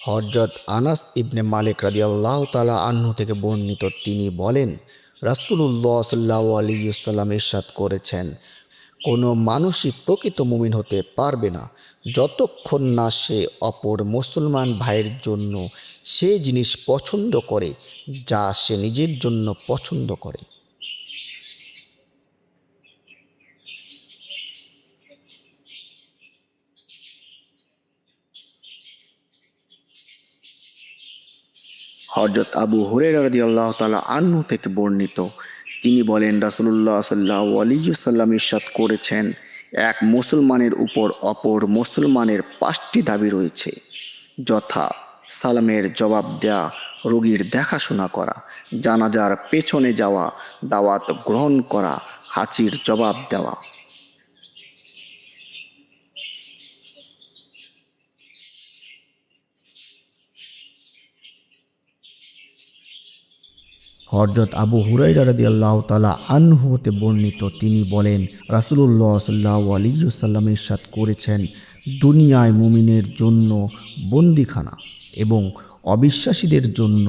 হযরত আনাস ইবনে মালিক রাদিয়াল্লাহু তাআলা আনহু থেকে বর্ণিত, তিনি বলেন, রাসূলুল্লাহ সাল্লাল্লাহু আলাইহি ওয়াসাল্লাম ইরশাদ করেছেন, কোনো মানুষই প্রকৃত মুমিন হতে পারবে না যতক্ষণ না সে অপর মুসলমান ভাইয়ের জন্য সে জিনিস পছন্দ করে যা সে নিজের জন্য পছন্দ করে। হযরত আবু হুরায়রা রাদিয়াল্লাহু তাআলা আনহু থেকে বর্ণিত, তিনি বলেন, রাসূলুল্লাহ সাল্লাল্লাহু আলাইহি ওয়াসাল্লাম ইরশাদ করেছেন, এক মুসলমানের উপর অপর মুসলমানের 5টি দাবি রয়েছে, যথা সালামের জবাব দেয়া, রোগীর দেখাশোনা করা, জানাজার পেছনে যাওয়া, দাওয়াত গ্রহণ করা, হাঁচির জবাব দেওয়া। হযরত আবু হুরায়রা রাদিয়াল্লাহু তাআলা আনহু হতে বর্ণিত, তিনি বলেন, রাসূলুল্লাহ সাল্লাল্লাহু আলাইহি ওয়াসাল্লাম ইরশাদ করেছেন, দুনিয়ায় মুমিনের জন্য বন্দিখানা এবং অবিশ্বাসীদের জন্য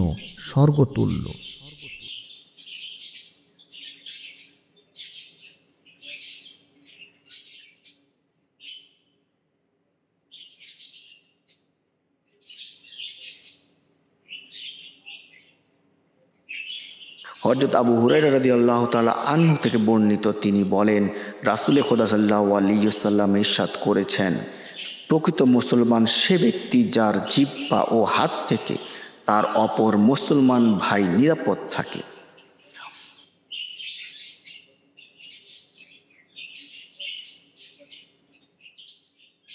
স্বর্গতুল্য। হযরত আবু হুরায়রা রাদিয়াল্লাহু তাআলা আনহু থেকে বর্ণিত, তিনি বলেন, রাসূলে খোদা সাল্লাল্লাহু আলাইহি ওয়াসাল্লাম ইরশাদ করেছেন, প্রকৃত মুসলমান সে ব্যক্তি যার জিহ্বা ও হাত থেকে তার অপর মুসলমান ভাই নিরাপদ থাকে।